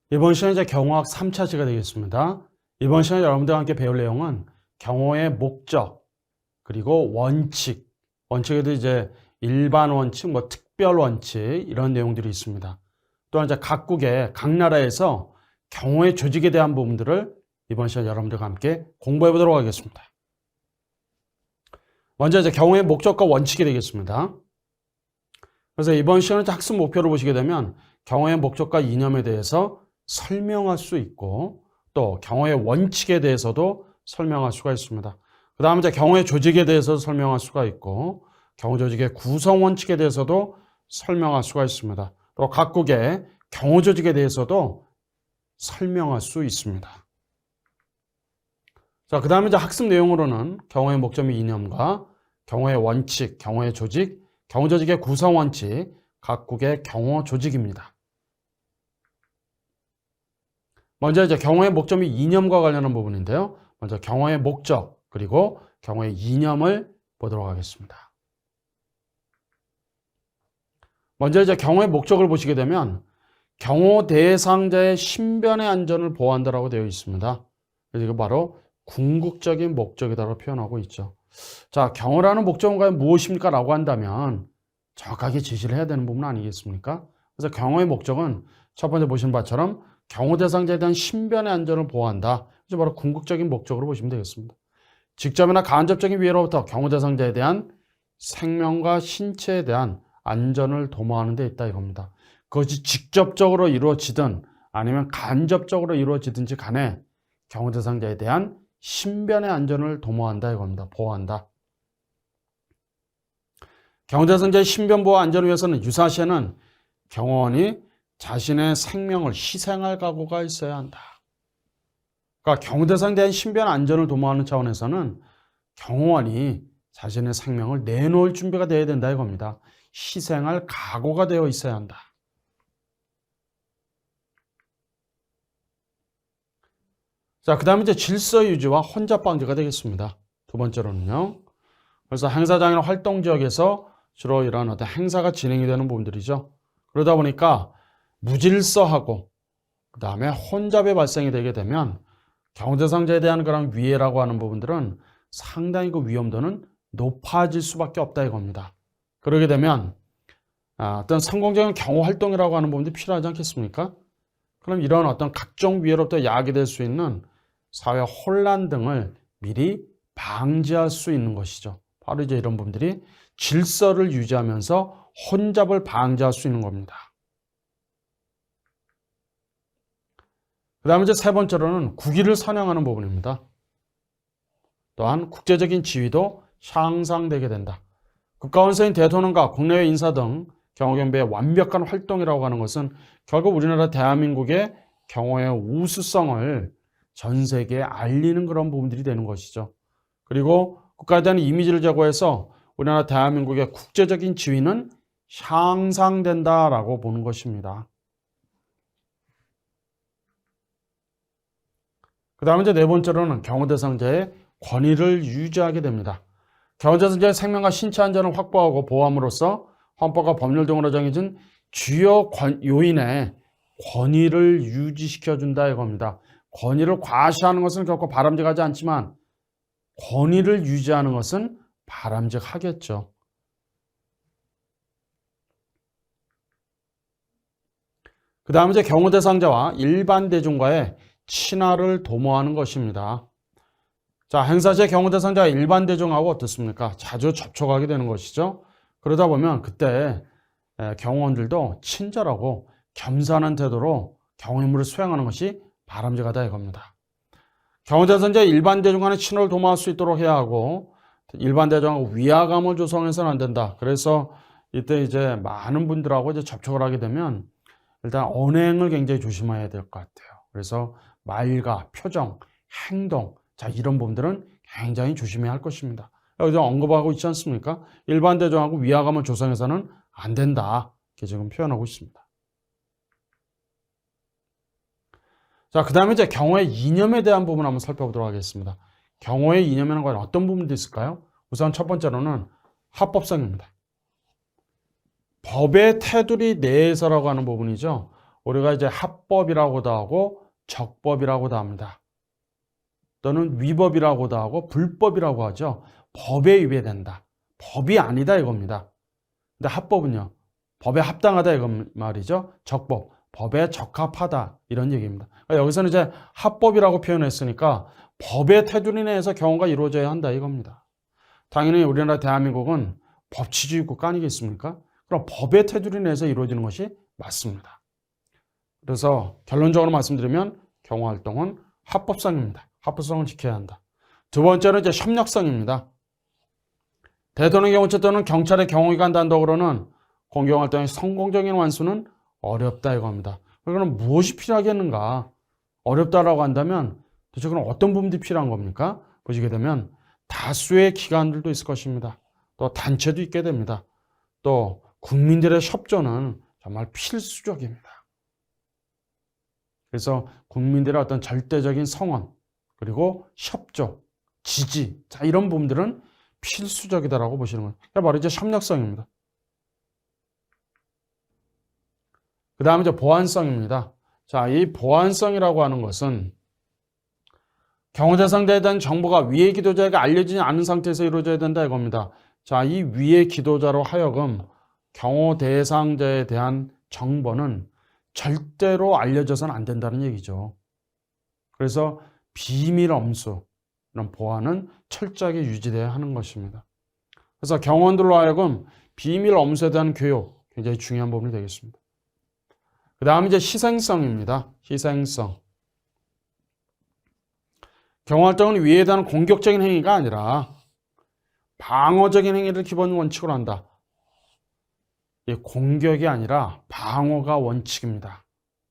이번 시간은 이제 경호학 3차시가 되겠습니다. 이번 시간에 여러분들과 함께 배울 내용은 경호의 목적, 그리고 원칙, 원칙에도 이제 일반 원칙, 특별 원칙 이런 내용들이 있습니다. 또한 이제 각국의 각 나라에서 경호의 조직에 대한 부분들을 이번 시간 여러분들과 함께 공부해 보도록 하겠습니다. 먼저 이제 경호의 목적과 원칙이 되겠습니다. 그래서 이번 시간은 학습 목표를 보시게 되면 경호의 목적과 이념에 대해서 설명할 수 있고 또 경호의 원칙에 대해서도 설명할 수가 있습니다. 그 다음에 이제 경호의 조직에 대해서도 설명할 수가 있고 경호 조직의 구성 원칙에 대해서도 설명할 수가 있습니다. 또 각국의 경호 조직에 대해서도 설명할 수 있습니다. 자, 그 다음에 이제 학습 내용으로는 경호의 목적 및 이념과 경호의 원칙, 경호의 조직, 경호 조직의 구성 원칙, 각국의 경호 조직입니다. 먼저 이제 경호의 목적 및 이념과 관련한 부분인데요. 먼저 경호의 목적 그리고 경호의 이념을 보도록 하겠습니다. 먼저 이제 경호의 목적을 보시게 되면 경호 대상자의 신변의 안전을 보호한다라고 되어 있습니다. 그래서 이거 바로 궁극적인 목적이다라고 표현하고 있죠. 자, 경호라는 목적은 과연 무엇입니까? 라고 한다면 정확하게 지시를 해야 되는 부분 아니겠습니까? 그래서 경호의 목적은 첫 번째 보신 바처럼 경호 대상자에 대한 신변의 안전을 보호한다. 그래서 바로 궁극적인 목적으로 보시면 되겠습니다. 직접이나 간접적인 위해로부터 경호 대상자에 대한 생명과 신체에 대한 안전을 도모하는 데 있다 이겁니다. 그것이 직접적으로 이루어지든 아니면 간접적으로 이루어지든지 간에 경호 대상자에 대한 신변의 안전을 도모한다 이겁니다. 보호한다. 경호 대상자의 신변 보호 안전을 위해서는 유사시에는 경호원이 자신의 생명을 희생할 각오가 있어야 한다. 그러니까 경호 대상자에 대한 신변 안전을 도모하는 차원에서는 경호원이 자신의 생명을 내놓을 준비가 되어야 된다 이겁니다. 희생할 각오가 되어 있어야 한다. 자, 그 다음에 이제 질서 유지와 혼잡 방지가 되겠습니다. 두 번째로는요. 그래서 행사장이나 활동 지역에서 주로 이런 어떤 행사가 진행이 되는 부분들이죠. 그러다 보니까 무질서하고 그 다음에 혼잡이 발생이 되게 되면 경호 대상자에 대한 그런 위해라고 하는 부분들은 상당히 그 위험도는 높아질 수밖에 없다 이겁니다. 그러게 되면 어떤 성공적인 경호 활동이라고 하는 부분들이 필요하지 않겠습니까? 그럼 이런 어떤 각종 위해로부터 야기될 수 있는 사회 혼란 등을 미리 방지할 수 있는 것이죠. 바로 이제 이런 부분들이 질서를 유지하면서 혼잡을 방지할 수 있는 겁니다. 그 다음에 이제 세 번째로는 국위를 선양하는 부분입니다. 또한 국제적인 지위도 향상되게 된다. 국가원수인 대통령과 국내외 인사 등 경호경비의 완벽한 활동이라고 하는 것은 결국 우리나라 대한민국의 경호의 우수성을 전 세계에 알리는 그런 부분들이 되는 것이죠. 그리고 국가에 대한 이미지를 제고해서 우리나라 대한민국의 국제적인 지위는 향상된다라고 보는 것입니다. 그 다음에 이제 네 번째로는 경호 대상자의 권위를 유지하게 됩니다. 경호 대상자의 생명과 신체 안전을 확보하고 보호함으로써 헌법과 법률 등으로 정해진 주요 요인의 권위를 유지시켜준다 이겁니다. 권위를 과시하는 것은 결코 바람직하지 않지만 권위를 유지하는 것은 바람직하겠죠. 그 다음에 이제 경호 대상자와 일반 대중과의 친화를 도모하는 것입니다. 자, 행사시의 경호 대상자가 일반 대중하고 어떻습니까? 자주 접촉하게 되는 것이죠. 그러다 보면 그때 경호원들도 친절하고 겸손한 태도로 경호 임무를 수행하는 것이 바람직하다 이겁니다. 경호 대상자의 일반 대중 간의 친화를 도모할 수 있도록 해야 하고 일반 대중하고 위화감을 조성해서는 안 된다. 그래서 이때 이제 많은 분들하고 이제 접촉을 하게 되면 일단 언행을 굉장히 조심해야 될 것 같아요. 그래서 말과 표정, 행동, 자 이런 부분들은 굉장히 조심해야 할 것입니다. 여기서 언급하고 있지 않습니까? 일반 대중하고 위화감을 조성해서는 안 된다. 이렇게 지금 표현하고 있습니다. 자, 그 다음에 이제 경호의 이념에 대한 부분 한번 살펴보도록 하겠습니다. 경호의 이념에는 과연 어떤 부분도 있을까요? 우선 첫 번째로는 합법성입니다. 법의 테두리 내에서라고 하는 부분이죠. 우리가 이제 합법이라고도 하고 적법이라고도 합니다. 또는 위법이라고도 하고 불법이라고 하죠. 법에 위배된다. 법이 아니다 이겁니다. 근데 합법은요. 법에 합당하다 이거 말이죠. 적법, 법에 적합하다 이런 얘기입니다. 그러니까 여기서는 이제 합법이라고 표현했으니까 법의 테두리 내에서 경호가 이루어져야 한다 이겁니다. 당연히 우리나라 대한민국은 법치주의 국가 아니겠습니까? 그럼 법의 테두리 내에서 이루어지는 것이 맞습니다. 그래서 결론적으로 말씀드리면 경호활동은 합법성입니다. 합법성을 지켜야 한다. 두 번째는 이제 협력성입니다. 대통령 경호처 또는 경찰의 경호기관 단독으로는 공경활동의 성공적인 완수는 어렵다 이겁니다. 그럼 무엇이 필요하겠는가? 어렵다라고 한다면 도대체 그럼 어떤 부분들이 필요한 겁니까? 보시게 되면 다수의 기관들도 있을 것입니다. 또 단체도 있게 됩니다. 또 국민들의 협조는 정말 필수적입니다. 그래서 국민들의 어떤 절대적인 성원 그리고 협조, 지지 자 이런 부분들은 필수적이다라고 보시는 거예요. 그게 바로 이제 협력성입니다. 그 다음에 이제 보안성입니다. 자, 이 보안성이라고 하는 것은 경호 대상자에 대한 정보가 위의 기도자에게 알려지지 않은 상태에서 이루어져야 된다 이겁니다. 자, 이 위의 기도자로 하여금 경호 대상자에 대한 정보는 절대로 알려져서는 안 된다는 얘기죠. 그래서 비밀 엄수, 이런 보안은 철저하게 유지되어야 하는 것입니다. 그래서 경호원들로 하여금 비밀 엄수에 대한 교육, 굉장히 중요한 부분이 되겠습니다. 그 다음 이제 희생성입니다. 희생성. 경호활동은 위에 대한 공격적인 행위가 아니라 방어적인 행위를 기본 원칙으로 한다. 이 공격이 아니라 방어가 원칙입니다.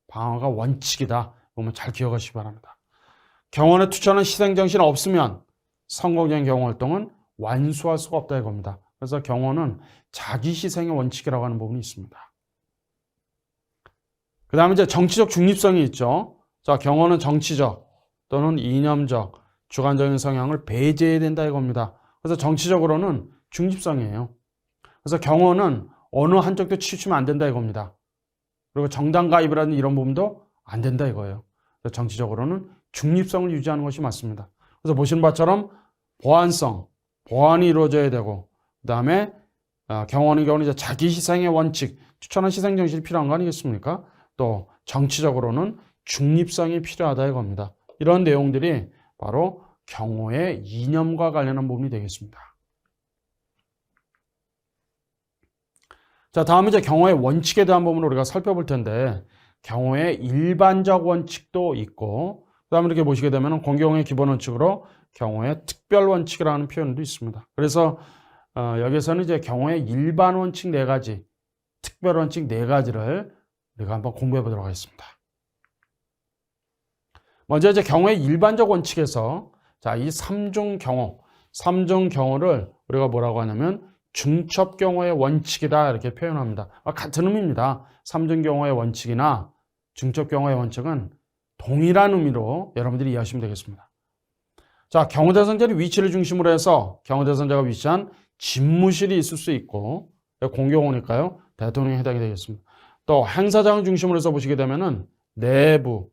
방어가 원칙이다. 이거 잘 기억하시기 바랍니다. 경호원에 투철한 희생정신이 없으면 성공적인 경호활동은 완수할 수가 없다 이겁니다. 그래서 경호는 자기 희생의 원칙이라고 하는 부분이 있습니다. 그 다음에 이제 정치적 중립성이 있죠. 자, 경호는 정치적 또는 이념적, 주관적인 성향을 배제해야 된다 이겁니다. 그래서 정치적으로는 중립성이에요. 그래서 경호는 어느 한쪽도 치우치면 안 된다 이겁니다. 그리고 정당 가입이라는 이런 부분도 안 된다 이거예요. 그래서 정치적으로는 중립성을 유지하는 것이 맞습니다. 그래서 보시는 바처럼 보안성, 보안이 이루어져야 되고 그 다음에 경호하는 경우는 이제 자기 희생의 원칙, 추천한 희생 정신이 필요한 거 아니겠습니까? 또 정치적으로는 중립성이 필요하다 이겁니다. 이런 내용들이 바로 경호의 이념과 관련한 부분이 되겠습니다. 자, 다음 이제 경호의 원칙에 대한 부분을 우리가 살펴볼 텐데 경호의 일반적 원칙도 있고 그 다음에 이렇게 보시게 되면 공경의 기본 원칙으로 경호의 특별 원칙이라는 표현도 있습니다. 그래서 여기서는 이제 경호의 일반 원칙 4가지, 특별 원칙 4가지를 우리가 한번 공부해 보도록 하겠습니다. 먼저 이제 경호의 일반적 원칙에서 자, 이 3중 경호를 우리가 뭐라고 하냐면 중첩 경호의 원칙이다 이렇게 표현합니다. 같은 의미입니다. 3중 경호의 원칙이나 중첩 경호의 원칙은 동일한 의미로 여러분들이 이해하시면 되겠습니다. 자, 경호 대상자의 위치를 중심으로 해서 경호 대상자가 위치한 집무실이 있을 수 있고 공경호니까요. 대통령에 해당이 되겠습니다. 또 행사장을 중심으로 해서 보시게 되면은 내부,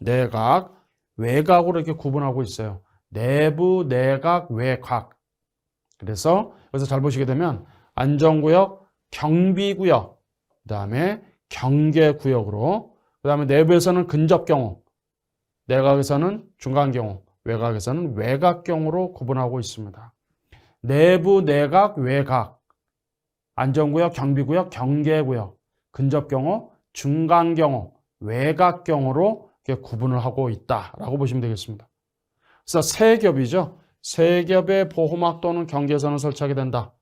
내각, 외곽으로 이렇게 구분하고 있어요. 내부, 내각, 외곽. 그래서 여기서 잘 보시게 되면 안전구역, 경비구역, 그 다음에 경계구역으로 그 다음에 내부에서는 근접경호, 내각에서는 중간경호, 외곽에서는 외곽경호로 구분하고 있습니다. 내부, 내각, 외곽, 안전구역, 경비구역, 경계구역, 근접경호, 중간경호, 외곽경호로 이렇게 구분을 하고 있다라고 보시면 되겠습니다. 그래서 세 겹이죠. 세 겹의 보호막 또는 경계선을 설치하게 된다.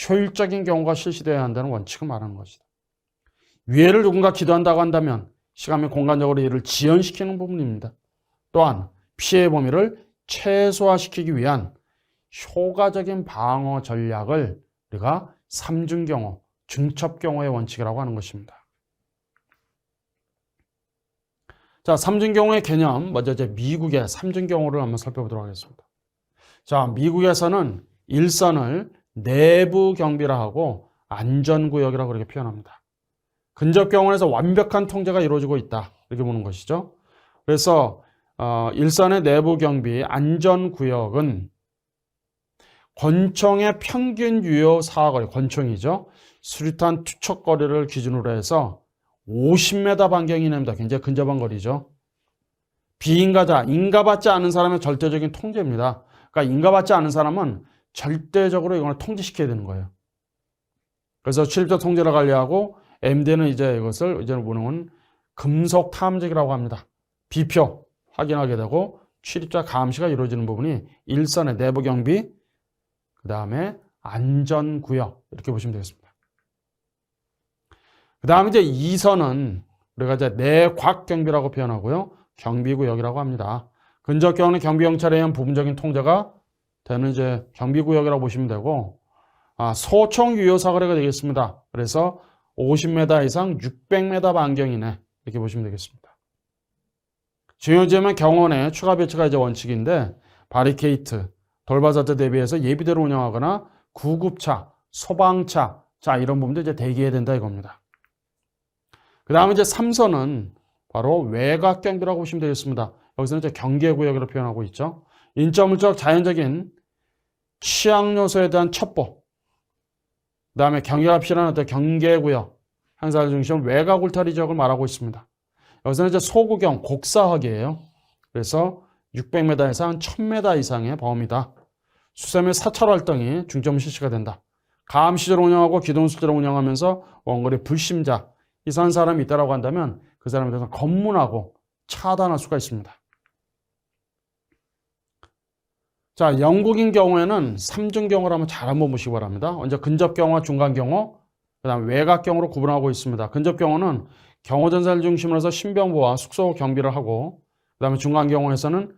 효율적인 경호가 실시되어야 한다는 원칙을 말하는 것이다. 위해를 누군가 기도한다고 한다면 시간 및 공간적으로 이를 지연시키는 부분입니다. 또한 피해 범위를 최소화시키기 위한 효과적인 방어 전략을 우리가 3중 경호, 중첩 경호의 원칙이라고 하는 것입니다. 자, 3중 경호의 개념, 먼저 이제 미국의 3중 경호를 한번 살펴보도록 하겠습니다. 자, 미국에서는 일선을 내부 경비라 하고 안전구역이라고 그렇게 표현합니다. 근접 경원에서 완벽한 통제가 이루어지고 있다. 이렇게 보는 것이죠. 그래서 일선의 내부 경비 안전구역은 권총의 평균 유효 사거리, 권총이죠. 수류탄 투척거리를 기준으로 해서 50m 반경이 냅니다. 굉장히 근접한 거리죠. 비인가자, 인가받지 않은 사람의 절대적인 통제입니다. 그러니까 인가받지 않은 사람은 절대적으로 이걸 통제시켜야 되는 거예요. 그래서 출입자 통제를 관리하고 MD는 이제 이것을 이제는 보는 금속 탐지기라고 합니다. 비표 확인하게 되고 출입자 감시가 이루어지는 부분이 일선의 내부 경비, 그 다음에 안전구역 이렇게 보시면 되겠습니다. 그 다음에 이제 2선은 우리가 이제 내곽 경비라고 표현하고요. 경비구역이라고 합니다. 근접 경우는 경비경찰에 의한 부분적인 통제가 되는 이제 경비구역이라고 보시면 되고, 소총 유효 사거리가 되겠습니다. 그래서 50m 이상 600m 반경 이내 이렇게 보시면 되겠습니다. 중요지면 경원의 추가 배치가 이제 원칙인데 바리케이트, 돌발사태 대비해서 예비대로 운영하거나 구급차, 소방차, 자 이런 부분도 이제 대기해야 된다 이겁니다. 그 다음에 이제 3선은 바로 외곽 경비라고 보시면 되겠습니다. 여기서는 이제 경계구역으로 표현하고 있죠. 인적물적 자연적인 취약 요소에 대한 첩보, 그 다음에 경계가 필요한 어떤 경계구역, 행사를 중심으로 외곽 울타리 지역을 말하고 있습니다. 여기서는 이제 소구경, 곡사학이에요. 그래서 600m 이상 1000m 이상의 범위다. 수세 및 사찰 활동이 중점 실시가 된다. 감시제를 운영하고 기동수제를 운영하면서 원거리 불심자, 이상한 사람이 있다고 한다면 그 사람에 대해서 검문하고 차단할 수가 있습니다. 자, 영국인 경우에는 3중 경우를 한번 보시기 바랍니다. 먼저 근접 경우와 중간 경우, 그 다음 외곽 경우로 구분하고 있습니다. 근접 경우는 경호전사를 중심으로 해서 신병부와 숙소 경비를 하고, 그 다음에 중간 경우에서는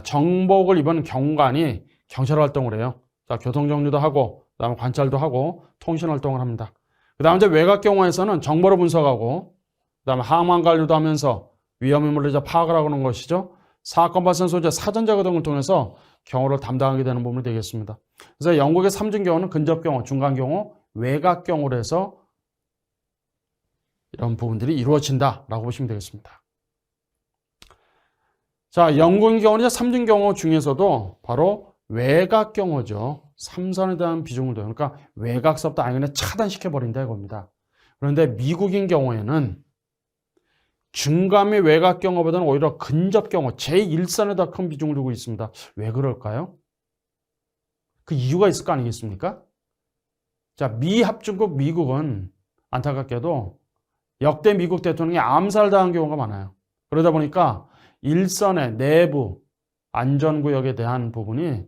정복을 입은 경관이 경찰 활동을 해요. 자, 교통정리도 하고, 그 다음에 관찰도 하고, 통신 활동을 합니다. 그 다음에 이제 외곽 경우에서는 정보를 분석하고, 그 다음에 항만 관리도 하면서 위험 인물을 이제 파악을 하는 것이죠. 사건 발생 소재 사전 제거 등을 통해서 경호를 담당하게 되는 부분이 되겠습니다. 그래서 영국의 3중 경우는 근접 경우, 중간 경우, 외곽 경우로 해서 이런 부분들이 이루어진다라고 보시면 되겠습니다. 자, 영국인 경우는 3중 경우 중에서도 바로 외곽 경우죠. 3선에 대한 비중을 둬요. 그러니까 외곽서부터 아예 그냥 차단시켜버린다 이겁니다. 그런데 미국인 경우에는 중간 및 외곽 경우보다는 오히려 근접 경우, 제1선에 더 큰 비중을 두고 있습니다. 왜 그럴까요? 그 이유가 있을 거 아니겠습니까? 자, 미합중국 미국은 안타깝게도 역대 미국 대통령이 암살당한 경우가 많아요. 그러다 보니까 일선의 내부 안전구역에 대한 부분이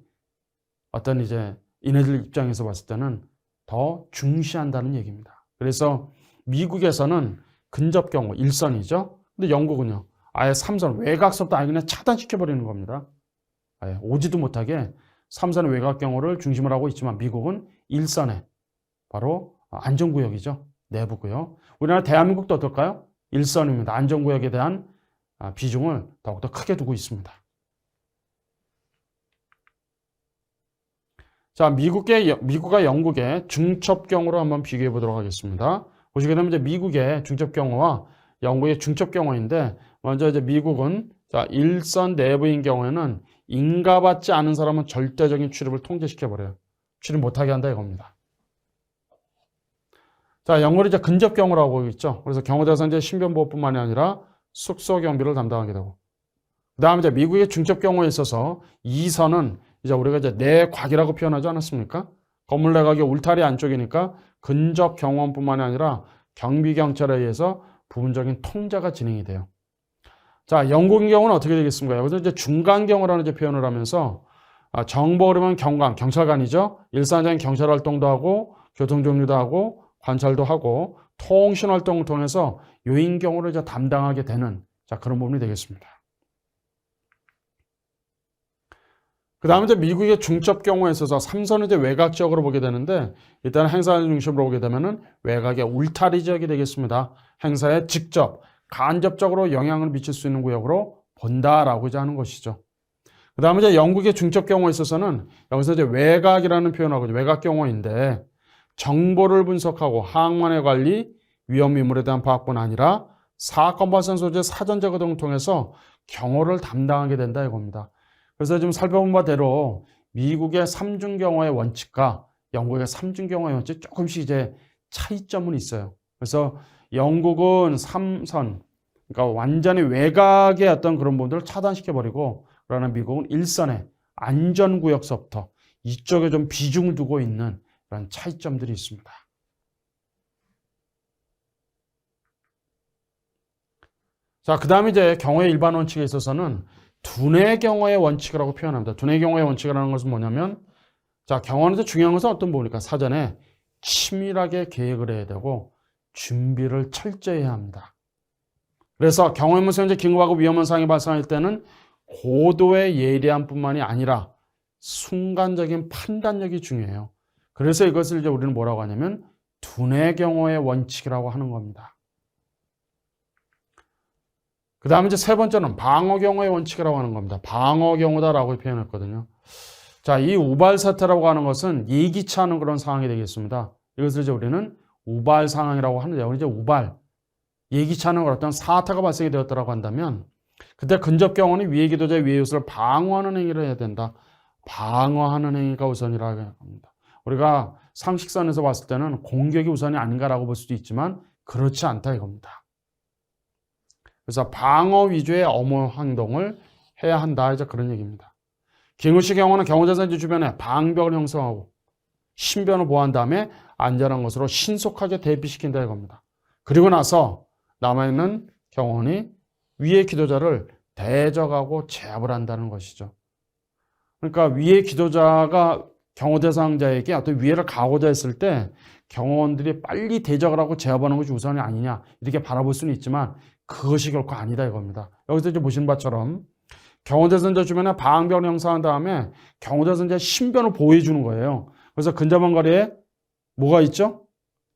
어떤 이제 이네들 입장에서 봤을 때는 더 중시한다는 얘기입니다. 그래서 미국에서는 근접 경우 1선이죠. 근데 영국은요. 아예 3선 외곽서부터 아예 그냥 차단시켜버리는 겁니다. 아예 오지도 못하게 3선의 외곽 경우를 중심으로 하고 있지만 미국은 1선에 바로 안전구역이죠. 내부구역. 우리나라 대한민국도 어떨까요? 1선입니다. 안전구역에 대한 비중을 더욱더 크게 두고 있습니다. 자, 미국과 영국의 중첩경우로 한번 비교해 보도록 하겠습니다. 보시게 되면 이제 미국의 중첩경우와 영국의 중첩경우인데, 먼저 이제 미국은 자, 일선 내부인 경우에는 인가받지 않은 사람은 절대적인 출입을 통제시켜버려요. 출입 못하게 한다 이겁니다. 자, 영국은 이제 근접경우라고 있죠. 그래서 경호대상 이제 신변보호뿐만이 아니라 숙소 경비를 담당하게 되고, 그 다음에 이제 미국의 중첩경우에 있어서 2선은 이제 우리가 이제 내곽이라고 표현하지 않았습니까? 건물 내곽이 울타리 안쪽이니까 근접 경호원뿐만이 아니라 경비경찰에 의해서 부분적인 통제가 진행이 돼요. 자, 영국인 경우는 어떻게 되겠습니까? 여기서 이제 중간 경우라는 이제 표현을 하면서 정보를 보면 경관, 경찰관이죠. 일상적인 경찰 활동도 하고 교통정리도 하고 관찰도 하고 통신 활동을 통해서 요인 경우를 이제 담당하게 되는 자, 그런 부분이 되겠습니다. 그 다음에 이제 미국의 중첩 경우에 있어서 3선은 이제 외곽 지역으로 보게 되는데, 일단 행사의 중심으로 보게 되면은 외곽의 울타리 지역이 되겠습니다. 행사에 직접, 간접적으로 영향을 미칠 수 있는 구역으로 본다라고 이제 하는 것이죠. 그 다음에 이제 영국의 중첩 경우에 있어서는 여기서 이제 외곽이라는 표현하고 외곽 경우인데, 정보를 분석하고 항만의 관리, 위험 인물에 대한 파악뿐 아니라 사건 발생 소재 사전 제거 등을 통해서 경호를 담당하게 된다 이겁니다. 그래서 지금 살펴본 바대로 미국의 삼중 경호의 원칙과 영국의 삼중 경호의 원칙 조금씩 이제 차이점은 있어요. 그래서 영국은 3선, 그러니까 완전히 외곽의 어떤 그런 부분들을 차단시켜버리고, 그러나 미국은 1선의 안전구역서부터 이쪽에 좀 비중을 두고 있는 그런 차이점들이 있습니다. 자, 그 다음에 이제 경호의 일반 원칙에 있어서는 두뇌 경호의 원칙이라고 표현합니다. 두뇌 경호의 원칙이라는 것은 뭐냐면, 자, 경호하는데 중요한 것은 어떤 부분입니까? 사전에 치밀하게 계획을 해야 되고 준비를 철저히 해야 합니다. 그래서 경호의무에서 현재 긴급하고 위험한 상황이 발생할 때는 고도의 예리함뿐만이 아니라 순간적인 판단력이 중요해요. 그래서 이것을 이제 우리는 뭐라고 하냐면 두뇌 경호의 원칙이라고 하는 겁니다. 그 다음에 이제 세 번째는 방어 경호의 원칙이라고 하는 겁니다. 방어 경호다라고 표현했거든요. 자, 이 우발 사태라고 하는 것은 예기치 않은 그런 상황이 되겠습니다. 이것을 이제 우리는 우발 상황이라고 하는데요. 이제 우발, 예기치 않은 어떤 사태가 발생이 되었다고 한다면 그때 근접 경호는 위해 기도자의 위해 요소를 방어하는 행위를 해야 된다. 방어하는 행위가 우선이라고 합니다. 우리가 상식선에서 봤을 때는 공격이 우선이 아닌가라고 볼 수도 있지만 그렇지 않다 이겁니다. 그래서 방어 위주의 업무 행동을 해야 한다. 이제 그런 얘기입니다. 기무시 경호는 경호자산 주변에 방벽을 형성하고 신변을 보호한 다음에 안전한 것으로 신속하게 대피시킨다 이겁니다. 그리고 나서 남아있는 경호원이 위의 기도자를 대적하고 제압을 한다는 것이죠. 그러니까 위의 기도자가 경호 대상자에게 어떤 위해를 가하고자 했을 때 경호원들이 빨리 대적을 하고 제압하는 것이 우선이 아니냐 이렇게 바라볼 수는 있지만 그것이 결코 아니다 이겁니다. 여기서 이제 보신 바처럼 경호 대상자 주변에 방벽을 형성한 다음에 경호 대상자의 신변을 보호해 주는 거예요. 그래서 근접한 거리에 뭐가 있죠?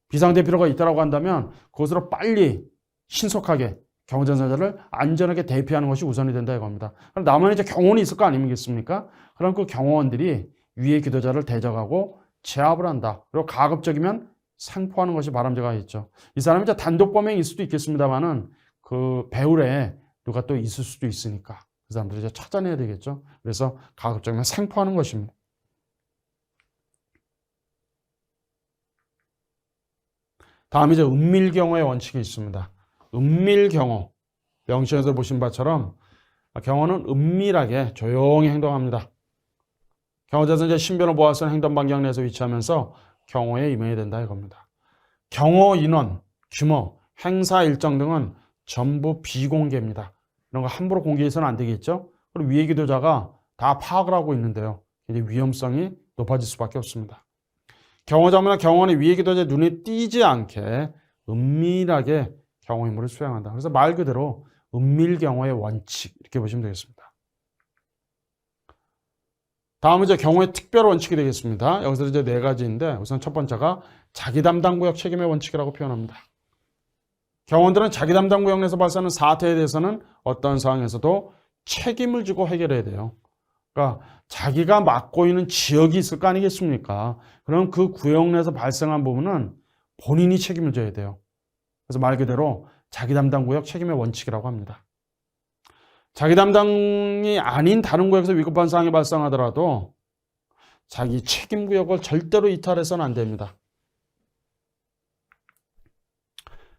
비상대피로가 있다고 한다면 그것으로 빨리 신속하게 경호 대상자를 안전하게 대피하는 것이 우선이 된다 이겁니다. 그럼 남은 이제 경호원이 있을 거 아니겠습니까? 그럼 그 경호원들이 위의 기도자를 대적하고 제압을 한다. 그리고 가급적이면 생포하는 것이 바람직하가 있죠. 이 사람이 이제 단독 범행일 수도 있겠습니다만은 그 배후에 누가 또 있을 수도 있으니까 그 사람들을 이제 찾아내야 되겠죠. 그래서 가급적이면 생포하는 것입니다. 다음에 이제 은밀경호의 원칙이 있습니다. 은밀경호. 명시에서 보신 바처럼 경호는 은밀하게 조용히 행동합니다. 경호자는 이제 신변을 보호할 행동 반경 내에서 위치하면서 경호에 임해야 된다 이겁니다. 경호 인원, 규모, 행사 일정 등은 전부 비공개입니다. 이런 거 함부로 공개해서는 안 되겠죠. 그리고 위의 기도자가 다 파악을 하고 있는데요. 이제 위험성이 높아질 수밖에 없습니다. 경호자나 경호원이 위의 기도자의 눈에 띄지 않게 은밀하게 경호 임무를 수행한다. 그래서 말 그대로 은밀 경호의 원칙 이렇게 보시면 되겠습니다. 다음은 이제 경호의 특별 원칙이 되겠습니다. 여기서 이제 네 가지인데 우선 첫 번째가 자기 담당 구역 책임의 원칙이라고 표현합니다. 경호원들은 자기 담당 구역 내에서 발생하는 사태에 대해서는 어떤 상황에서도 책임을 지고 해결해야 돼요. 그러니까 자기가 맡고 있는 지역이 있을 거 아니겠습니까? 그럼 그 구역 내에서 발생한 부분은 본인이 책임을 져야 돼요. 그래서 말 그대로 자기 담당 구역 책임의 원칙이라고 합니다. 자기 담당이 아닌 다른 구역에서 위급한 상황이 발생하더라도 자기 책임 구역을 절대로 이탈해서는 안 됩니다.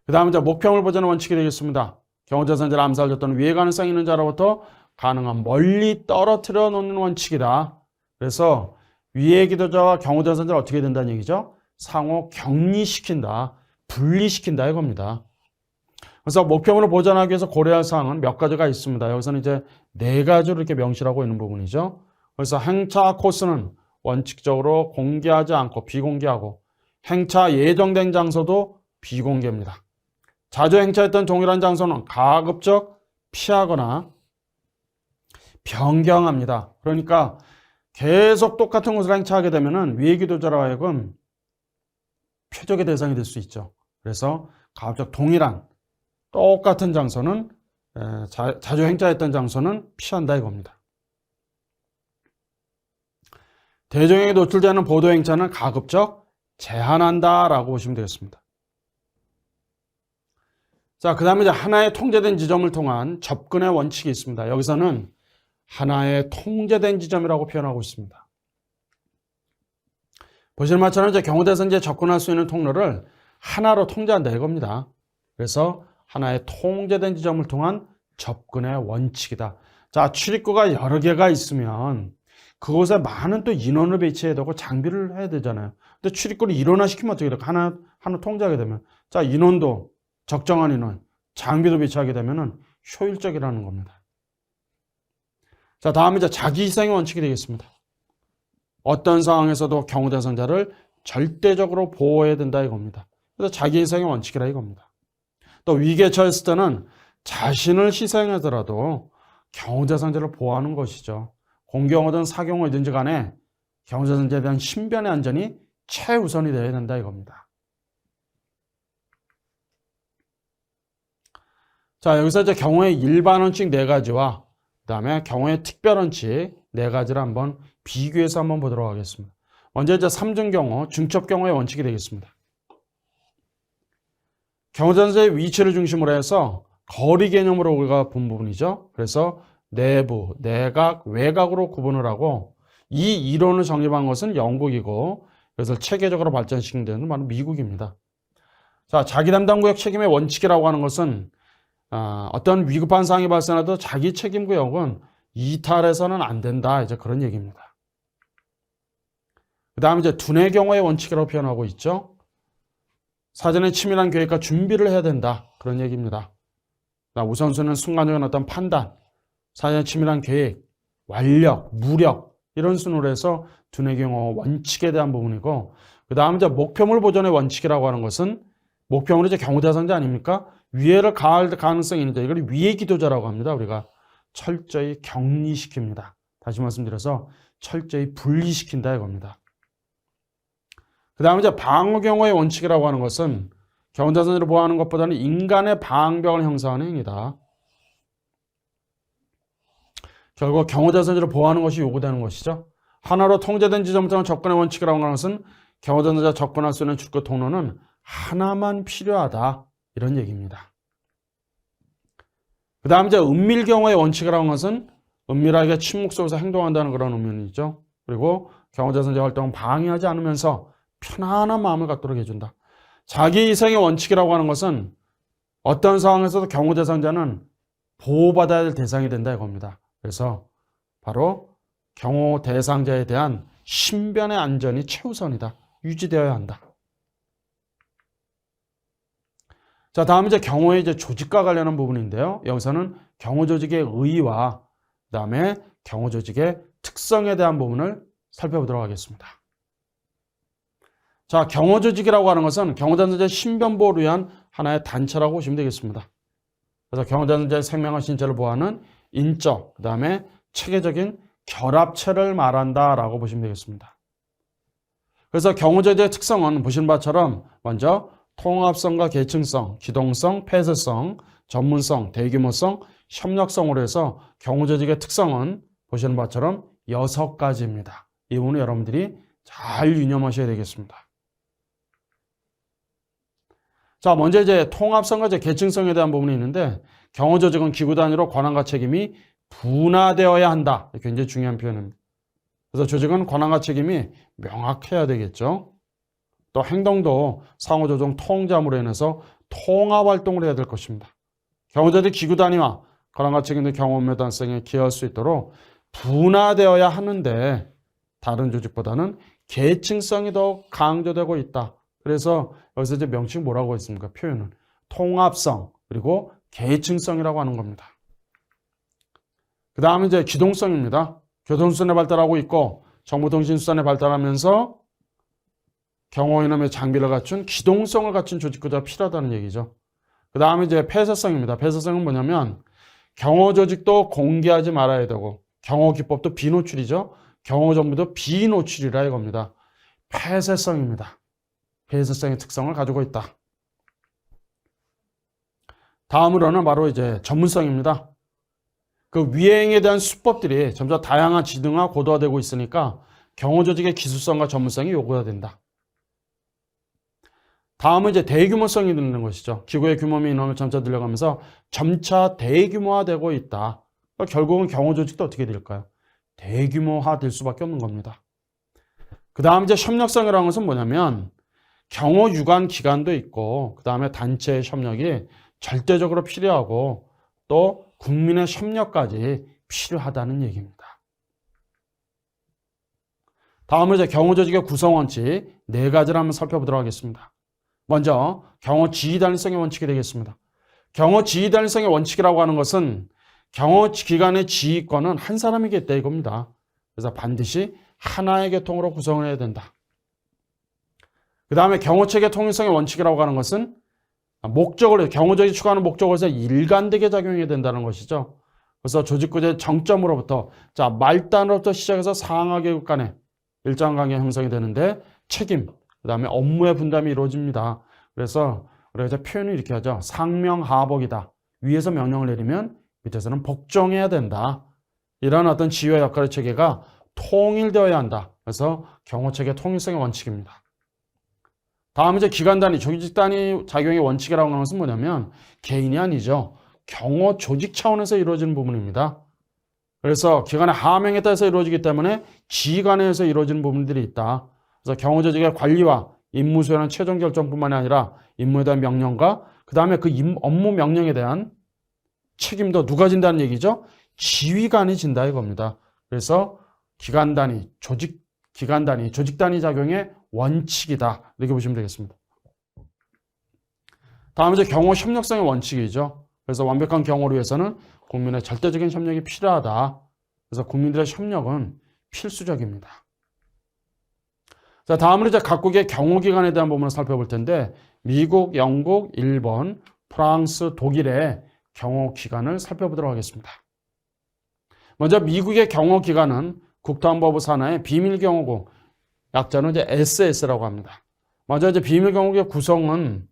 그 다음에 이제 목표물 보전의 원칙이 되겠습니다. 경호자산자를 암살 또는 위해 가능성이 있는 자로부터 가능한 멀리 떨어뜨려 놓는 원칙이다. 그래서 위의 기도자와 경호자산자를 어떻게 된다는 얘기죠? 상호 격리시킨다, 분리시킨다 이겁니다. 그래서 목표물을 보전하기 위해서 고려할 사항은 몇 가지가 있습니다. 여기서는 이제 네 가지로 이렇게 명시하고 있는 부분이죠. 그래서 행차 코스는 원칙적으로 공개하지 않고 비공개하고 행차 예정된 장소도 비공개입니다. 자주 행차했던 동일한 장소는 가급적 피하거나 변경합니다. 그러니까 계속 똑같은 곳을 행차하게 되면은 위의 기도자로 하여금 표적의 대상이 될 수 있죠. 그래서 가급적 동일한 똑같은 장소는 자주 행차했던 장소는 피한다 이겁니다. 대중에게 노출되는 보도 행차는 가급적 제한한다라고 보시면 되겠습니다. 자, 그 다음에 이제 하나의 통제된 지점을 통한 접근의 원칙이 있습니다. 여기서는 하나의 통제된 지점이라고 표현하고 있습니다. 보시는 것처럼 이제 경우대에서 이제 접근할 수 있는 통로를 하나로 통제한다 이겁니다. 그래서 하나의 통제된 지점을 통한 접근의 원칙이다. 자, 출입구가 여러 개가 있으면 그곳에 많은 또 인원을 배치해야 되고 장비를 해야 되잖아요. 근데 출입구를 일원화시키면 어떻게 될까? 하나 통제하게 되면. 자, 인원도 적정한 인원, 장비도 배치하게 되면 효율적이라는 겁니다. 자, 다음에 이제 자기희생의 원칙이 되겠습니다. 어떤 상황에서도 경우대상자를 절대적으로 보호해야 된다 이겁니다. 그래서 자기희생의 원칙이라 이겁니다. 또 위기에 처했을 때는 자신을 희생하더라도 경우대상자를 보호하는 것이죠. 공경호든 사경호든지 간에 경우대상자에 대한 신변의 안전이 최우선이 되어야 된다 이겁니다. 자, 여기서 이제 경우의 일반 원칙 4가지와 그 다음에 경우의 특별 원칙 4가지를 한번 비교해서 한번 보도록 하겠습니다. 먼저 이제 3중 경우, 중첩 경우의 원칙이 되겠습니다. 경우대상자의 위치를 중심으로 해서 거리 개념으로 우리가 본 부분이죠. 그래서 내부, 내각, 외각으로 구분을 하고 이 이론을 정립한 것은 영국이고 그래서 체계적으로 발전시킨 데는 바로 미국입니다. 자, 자기 담당 구역 책임의 원칙이라고 하는 것은 어떤 위급한 상황이 발생해도 자기 책임 구역은 이탈해서는 안 된다. 이제 그런 얘기입니다. 그 다음에 이제 두뇌 경우의 원칙이라고 표현하고 있죠. 사전에 치밀한 계획과 준비를 해야 된다. 그런 얘기입니다. 우선순위는 순간적인 어떤 판단, 사전에 치밀한 계획, 완력, 무력 이런 순으로 해서 두뇌 경우 원칙에 대한 부분이고 그 다음에 이제 목표물 보존의 원칙이라고 하는 것은 목표물이 이제 경우대상자 아닙니까? 위해를 가할 가능성이 있는데 이걸 위해 기도자라고 합니다. 우리가 철저히 격리시킵니다. 다시 말씀드려서 철저히 분리시킨다 이겁니다. 그 다음에 이제 방어 경우의 원칙이라고 하는 것은 경우대상자를 보호하는 것보다는 인간의 방벽을 형성하는 행위다. 결국 경우대상자를 보호하는 것이 요구되는 것이죠. 하나로 통제된 지점부터 접근의 원칙이라고 하는 것은 경우대상자 접근할 수 있는 출구 통로는 하나만 필요하다. 이런 얘기입니다. 그 다음 이제 은밀 경우의 원칙이라고 하는 것은 은밀하게 침묵 속에서 행동한다는 그런 의미이죠. 그리고 경우대상자 활동을 방해하지 않으면서 편안한 마음을 갖도록 해준다. 자기희생의 원칙이라고 하는 것은 어떤 상황에서도 경우대상자는 보호받아야 될 대상이 된다 이겁니다. 그래서 바로 경우대상자에 대한 신변의 안전이 최우선이다. 유지되어야 한다. 자, 다음 이제 경호의 이제 조직과 관련한 부분인데요. 여기서는 경호 조직의 의의와 그다음에 경호 조직의 특성에 대한 부분을 살펴보도록 하겠습니다. 자, 경호 조직이라고 하는 것은 경호대상자의 신변 보호를 위한 하나의 단체라고 보시면 되겠습니다. 그래서 경호대상자의 생명과 신체를 보호하는 인적, 그다음에 체계적인 결합체를 말한다라고 보시면 되겠습니다. 그래서 경호 조직의 특성은 보시는 바처럼 먼저 통합성과 계층성, 기동성, 폐쇄성, 전문성, 대규모성, 협력성으로 해서 경호 조직의 특성은 보시는 바처럼 6가지입니다. 이 부분은 여러분들이 잘 유념하셔야 되겠습니다. 자, 먼저 이제 통합성과 계층성에 대한 부분이 있는데 경호 조직은 기구 단위로 권한과 책임이 분화되어야 한다. 굉장히 중요한 표현입니다. 그래서 조직은 권한과 책임이 명확해야 되겠죠. 또 행동도 상호조정 통제함으로 인해서 통합활동을 해야 될 것입니다. 경호조직 기구 단위와 권한과 책임의 경호 업무 단성에 기여할 수 있도록 분화되어야 하는데 다른 조직보다는 계층성이 더욱 강조되고 있다. 그래서 여기서 이제 명칭 뭐라고 했습니까? 표현은 통합성 그리고 계층성이라고 하는 겁니다. 그 다음에 이제 기동성입니다. 교통수단에 발달하고 있고 정보통신수단에 발달하면서 경호인함의 장비를 갖춘 기동성을 갖춘 조직구조가 필요하다는 얘기죠. 그 다음에 이제 폐쇄성입니다. 폐쇄성은 뭐냐면 경호 조직도 공개하지 말아야 되고 경호 기법도 비노출이죠. 경호 정보도 비노출이라 이겁니다. 폐쇄성입니다. 폐쇄성의 특성을 가지고 있다. 다음으로는 바로 이제 전문성입니다. 그 위행에 대한 수법들이 점차 다양한 지능화 고도화되고 있으니까 경호 조직의 기술성과 전문성이 요구가 된다. 다음은 이제 대규모성이 드는 것이죠. 기구의 규모 및 인원을 점차 늘려가면서 점차 대규모화되고 있다. 그러니까 결국은 경호 조직도 어떻게 될까요? 대규모화 될 수밖에 없는 겁니다. 그 다음 이제 협력성이라는 것은 뭐냐면 경호 유관 기관도 있고 그 다음에 단체의 협력이 절대적으로 필요하고 또 국민의 협력까지 필요하다는 얘기입니다. 다음은 이제 경호 조직의 구성 원칙 4가지를 한번 살펴보도록 하겠습니다. 먼저 경호 지휘 단일성의 원칙이 되겠습니다. 경호 지휘 단일성의 원칙이라고 하는 것은 경호 기관의 지휘권은 한 사람에게 있다 이겁니다. 그래서 반드시 하나의 계통으로 구성을 해야 된다. 그 다음에 경호체계 통일성의 원칙이라고 하는 것은 목적을, 경호적이 추구하는 목적으로서 일관되게 작용해야 된다는 것이죠. 그래서 조직구조의 정점으로부터, 자, 말단으로부터 시작해서 상하 계급 간에 일정 관계 형성이 되는데 책임, 그 다음에 업무의 분담이 이루어집니다. 그래서 우리가 표현을 이렇게 하죠. 상명하복이다. 위에서 명령을 내리면 밑에서는 복종해야 된다. 이런 어떤 지휘와 역할의 체계가 통일되어야 한다. 그래서 경호체계 통일성의 원칙입니다. 다음 이제 기관 단위, 조직 단위 작용의 원칙이라고 하는 것은 뭐냐면 개인이 아니죠. 경호 조직 차원에서 이루어지는 부분입니다. 그래서 기관의 하명에 따라서 이루어지기 때문에 지휘관에서 이루어지는 부분들이 있다. 그래서 경호 조직의 관리와 임무 수행은 최종 결정뿐만이 아니라 임무에 대한 명령과 그 다음에 그 업무 명령에 대한 책임도 누가 진다는 얘기죠? 지휘관이 진다 이겁니다. 그래서 기관 단위, 조직 단위 작용의 원칙이다. 이렇게 보시면 되겠습니다. 다음 이제 경호 협력성의 원칙이죠. 그래서 완벽한 경호를 위해서는 국민의 절대적인 협력이 필요하다. 그래서 국민들의 협력은 필수적입니다. 자, 다음으로 이제 각국의 경호기관에 대한 부분을 살펴볼 텐데 미국, 영국, 일본, 프랑스, 독일의 경호기관을 살펴보도록 하겠습니다. 먼저 미국의 경호기관은 국토안보부 산하의 비밀경호국, 약자는 이제 SS라고 합니다. 먼저 이제 비밀경호국의 구성은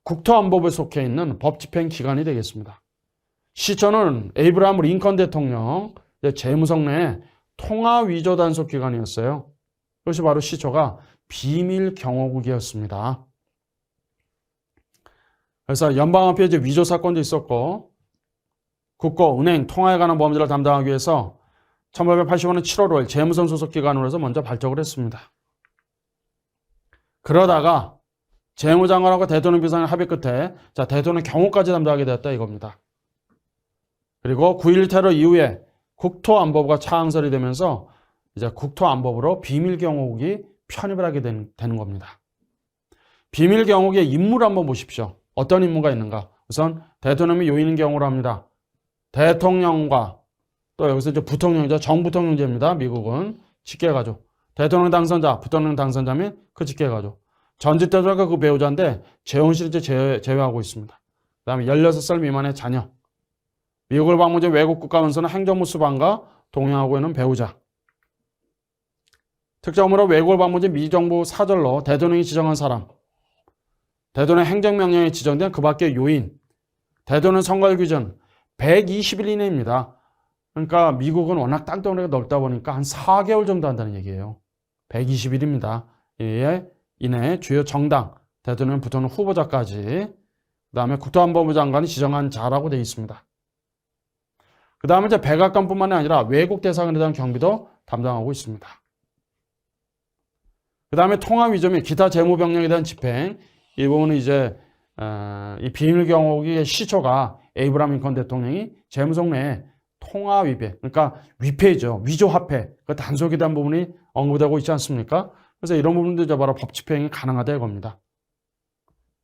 국토안보부에 속해 있는 법집행기관이 되겠습니다. 시초는 에이브라함 링컨 대통령 재무성 내 통화위조단속기관이었어요. 그것이 바로 시초가 비밀경호국이었습니다. 그래서 연방화폐 이제 위조 사건도 있었고 국고, 은행, 통화에 관한 범죄를 담당하기 위해서 1885년 7월 5일 재무성 소속기관으로서 먼저 발족을 했습니다. 그러다가 재무장관하고 대통령 비서관의 합의 끝에 자, 대통령 경호까지 담당하게 되었다 이겁니다. 그리고 9.11 테러 이후에 국토안보부가 창설이 되면서 이제 국토안보부로 비밀경호국이 편입을 하게 되는 겁니다. 비밀경호국의 임무를 한번 보십시오. 어떤 임무가 있는가? 우선 대통령이 요인 경호를 합니다. 대통령과 또 여기서 이제 부통령이죠. 정부통령제입니다. 미국은 직계가족. 대통령 당선자, 부통령 당선자면 그 직계가족. 전직 대통령과 그 배우자인데 재혼실 이제 제외하고 있습니다. 그 다음에 16살 미만의 자녀. 미국을 방문 중 외국 국가원수는 행정부 수반과 동행하고 있는 배우자. 특정으로 외국을 방문 중 미정부 사절로 대통령이 지정한 사람. 대통령 행정명령에 지정된 그 밖의 요인. 대통령 선거일 기준 120일 이내입니다. 그러니까 미국은 워낙 땅덩어리가 넓다 보니까 한 4개월 정도 한다는 얘기예요. 120일입니다. 이에 이내 주요 정당, 대통령, 부통령 후보자까지 그 다음에 국토안보부 장관이 지정한 자라고 되어 있습니다. 그 다음에 이제 백악관뿐만이 아니라 외국 대사관에 대한 경비도 담당하고 있습니다. 그 다음에 통화위조 및 기타 재무병력에 대한 집행, 이 부분은 이제 이 비밀경호국의 시초가 에이브라함 링컨 대통령이 재무성 내에 통화위배, 그러니까 위패죠. 위조화폐, 그 단속에 대한 부분이 언급되고 있지 않습니까? 그래서 이런 부분도 이제 바로 법 집행이 가능하다 이겁니다.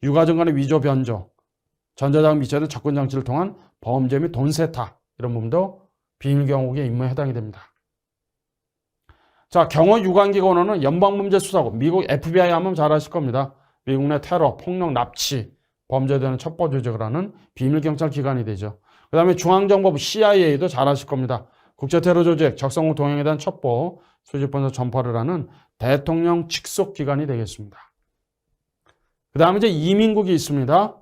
유가정 간의 위조 변조, 전자자금 미처된 접근장치를 통한 범죄 및 돈 세탁, 이런 부분도 비밀경호국의 임무에 해당이 됩니다. 자, 경호 유관기관 언어는 연방범죄수사국, 미국 FBI 하면 잘 아실 겁니다. 미국 내 테러, 폭력, 납치, 범죄에 대한 첩보 조직을 하는 비밀경찰기관이 되죠. 그 다음에 중앙정보부 CIA도 잘 아실 겁니다. 국제테러조직, 적성국 동행에 대한 첩보, 수집본서 전파를 하는 대통령 직속기관이 되겠습니다. 그 다음에 이제 이민국이 있습니다.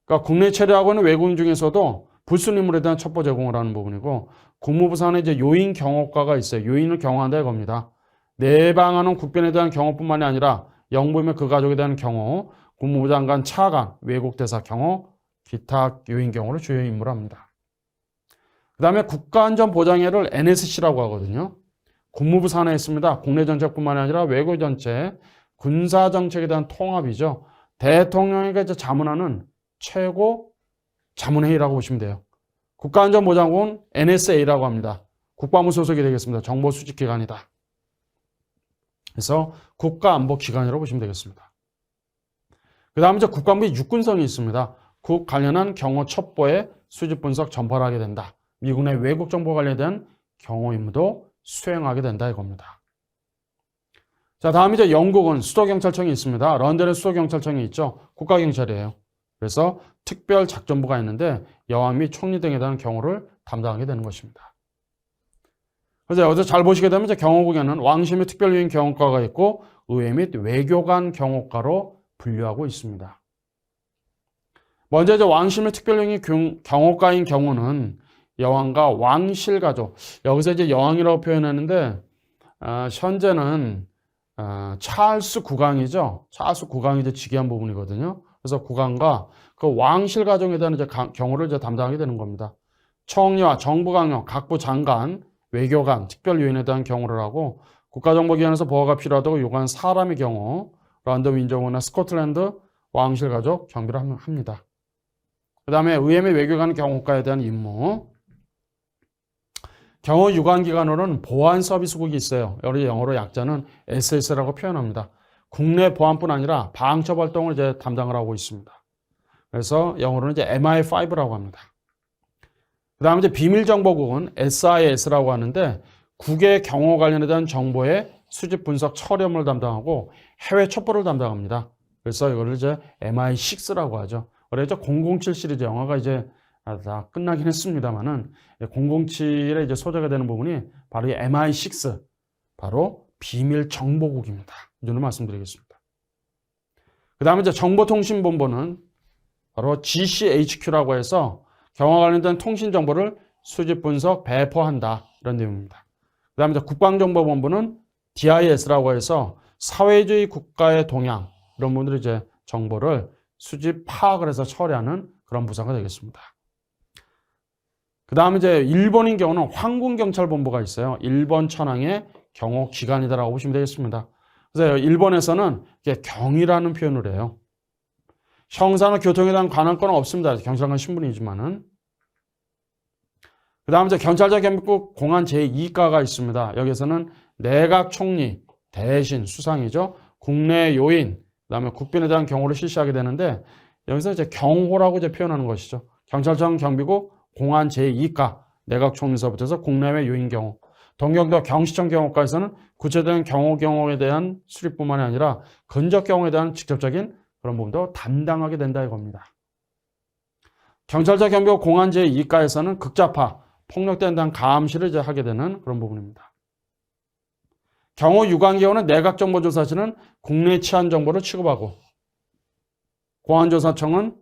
그러니까 국내 체류하고 있는 외국인 중에서도 불순 인물에 대한 첩보 제공을 하는 부분이고, 국무부 산하에 이제 요인 경호과가 있어요. 요인을 경호한다 이겁니다. 내방하는 국빈에 대한 경호뿐만이 아니라 영부인과 그 가족에 대한 경호, 국무부 장관 차관, 외국 대사 경호, 기타 요인 경호를 주요 임무로 합니다. 그 다음에 국가안전보장회를 NSC라고 하거든요. 국무부 산하에 있습니다. 국내 정책뿐만 아니라 외교 정책, 군사 정책에 대한 통합이죠. 대통령에게 이제 자문하는 최고 자문회의라고 보시면 돼요. 국가안전보장국은 NSA라고 합니다. 국방부 소속이 되겠습니다. 정보 수집 기관이다. 그래서 국가안보기관이라고 보시면 되겠습니다. 그 다음에 이제 국방부의 육군성이 있습니다. 국 관련한 경호 첩보의 수집 분석 전파를 하게 된다. 미국 내 외국 정보 관련된 경호 임무도 수행하게 된다 이겁니다. 자, 다음 이제 영국은 수도경찰청이 있습니다. 런던에 수도경찰청이 있죠. 국가경찰이에요. 그래서 특별작전부가 있는데 여왕 및 총리 등에 대한 경호를 담당하게 되는 것입니다. 그래서 여기서 잘 보시게 되면 이제 경호국에는 왕실 및 특별유인 경호과가 있고 의회 및 외교관 경호과로 분류하고 있습니다. 먼저 이제 왕실 및 특별유인 경호과인 경우는 여왕과 왕실 가족, 여기서 이제 여왕이라고 표현했는데 현재는 찰스 국왕이죠. 찰스 국왕이 이제 즉위한 부분이거든요. 그래서 국왕과 그 왕실 가족에 대한 이제 경호를 이제 담당하게 되는 겁니다. 총리와 정부 강요, 각부 장관, 외교관, 특별요인에 대한 경호를 하고 국가정보기관에서 보호가 필요하다고 요구한 사람의 경우, 런던 윈저우나 스코틀랜드 왕실 가족 경비를 합니다. 그 다음에 의회 및 외교관 경호과에 대한 임무. 경호 유관기관으로는 보안서비스국이 있어요. 여기 영어로 약자는 SS라고 표현합니다. 국내 보안뿐 아니라 방첩 활동을 이제 담당을 하고 있습니다. 그래서 영어로는 이제 MI5라고 합니다. 그 다음에 이제 비밀정보국은 SIS라고 하는데 국외 경호 관련에 대한 정보의 수집 분석 처리 업무를 담당하고 해외 첩보를 담당합니다. 그래서 이거를 이제 MI6라고 하죠. 그래서 007 시리즈 영화가 이제 다 끝나긴 했습니다만은 007에 이제 소재가 되는 부분이 바로 이 MI6, 바로 비밀정보국입니다. 이 정도 말씀드리겠습니다. 그 다음에 이제 정보통신본부는 바로 GCHQ라고 해서 경호와 관련된 통신 정보를 수집 분석 배포한다 이런 내용입니다. 그 다음에 이제 국방정보본부는 DIS라고 해서 사회주의 국가의 동향 이런 분들이 이제 정보를 수집 파악을 해서 처리하는 그런 부서가 되겠습니다. 그 다음에 이제 일본인 경우는 황군경찰본부가 있어요. 일본 천황의 경호기관이다라고 보시면 되겠습니다. 그래서 일본에서는 이게 경이라는 표현을 해요. 형사나 교통에 대한 관할권은 없습니다. 경찰관 신분이지만은. 그 다음에 이제 경찰자 경비국 공안 제2과가 있습니다. 여기서는 내각 총리 대신 수상이죠. 국내 요인, 그 다음에 국빈에 대한 경호를 실시하게 되는데 여기서 이제 경호라고 이제 표현하는 것이죠. 경찰청 경비국 공안 제2과 내각 총리서부터 해서 국내외 요인 경호, 동경도 경시청 경호과에서는 구체적인 경호에 대한 수립뿐만이 아니라 근접 경호에 대한 직접적인 그런 부분도 담당하게 된다 이겁니다. 경찰자 경비국 공안 제2과에서는 극자파, 폭력대에 대한 감시를 이제 하게 되는 그런 부분입니다. 경호 유관기관은 내각정보조사실은 국내 치안 정보를 취급하고 공안조사청은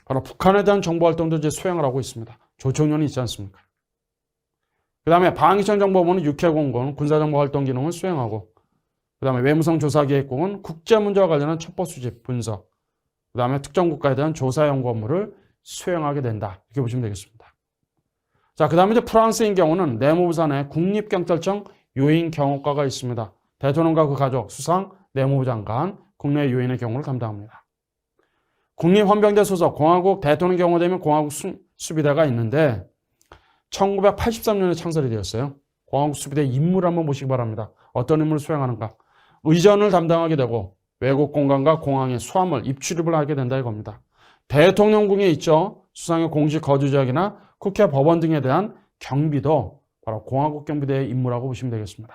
바로 북한에 대한 정보활동도 이제 수행을 하고 있습니다. 조총련이 있지 않습니까? 그 다음에 방위청 정보부는 육해공군 군사정보활동 기능을 수행하고 그 다음에 외무성 조사기획국은 국제문제와 관련한 첩보 수집, 분석 그 다음에 특정국가에 대한 조사 연구 업무를 수행하게 된다. 이렇게 보시면 되겠습니다. 자, 그 다음에 이제 프랑스인 경우는 내무부 산하에 국립경찰청 요인 경호과가 있습니다. 대통령과 그 가족, 수상, 내무부 장관, 국내 요인의 경우를 담당합니다. 국립헌병대 소속 공화국 대통령 경호되면 공화국 수비대가 있는데 1983년에 창설이 되었어요. 공화국 수비대 임무를 한번 보시기 바랍니다. 어떤 임무를 수행하는가. 의전을 담당하게 되고 외국 공간과 공항에 수화물 입출입을 하게 된다 이겁니다. 대통령궁에 있죠. 수상의 공식 거주 지역이나 국회 법원 등에 대한 경비도 바로 공화국 경비대의 임무라고 보시면 되겠습니다.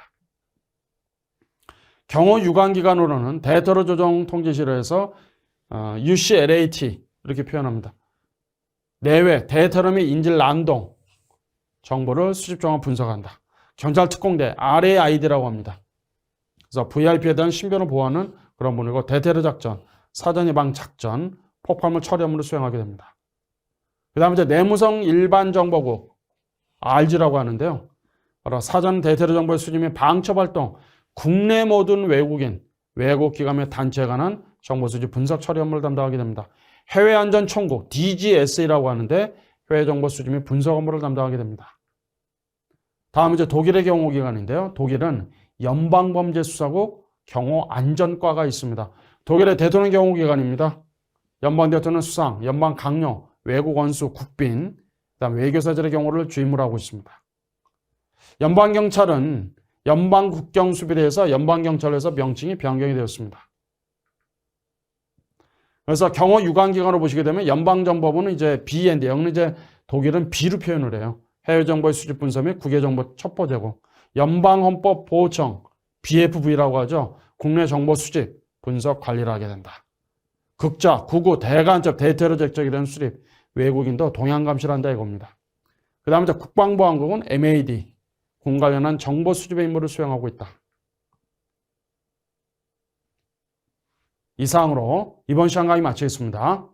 경호 유관기관으로는 대테러 조정 통제실에서 UCLAT 이렇게 표현합니다. 내외 대테러 및 인질 난동 정보를 수집 종합 분석한다. 경찰특공대 RAID라고 합니다. 그래서 VIP에 대한 신변을 보호하는 그런 분이고 대테러 작전, 사전 예방 작전, 폭발물 처리 업무를 수행하게 됩니다. 그 다음에 이제 내무성 일반정보국 RG라고 하는데요. 바로 사전 대테러 정보의 수집 및 방첩 활동, 국내 모든 외국인, 외국 기관 및 단체에 관한 정보 수집 분석 처리 업무를 담당하게 됩니다. 해외안전총국 DGSA라고 하는데 해외 정보 수집 및 분석 업무를 담당하게 됩니다. 다음 이제 독일의 경호기관인데요. 독일은 연방범죄수사국 경호안전과가 있습니다. 독일의 대통령 경호기관입니다. 연방 대통령 수상, 연방 강요, 외국 원수, 국빈, 그다음 외교사절의 경호를 주임을 하고 있습니다. 연방경찰은 연방국경수비대에서 연방경찰에서 명칭이 변경이 되었습니다. 그래서 경호 유관기관으로 보시게 되면 연방정보부는 이제 B인데 여기는 이제 독일은 B로 표현을 해요. 해외정보의 수집 분석 및 국외정보 첩보 제공. 연방헌법보호청 BFV라고 하죠. 국내 정보 수집, 분석 관리를 하게 된다. 극자, 구구, 대간접, 대테러적적에 대한 수립, 외국인도 동향 감시를 한다 이겁니다. 그 다음에 국방보안국은 MAD, 군 관련한 정보 수집의 임무를 수행하고 있다. 이상으로 이번 시간 강의 마치겠습니다.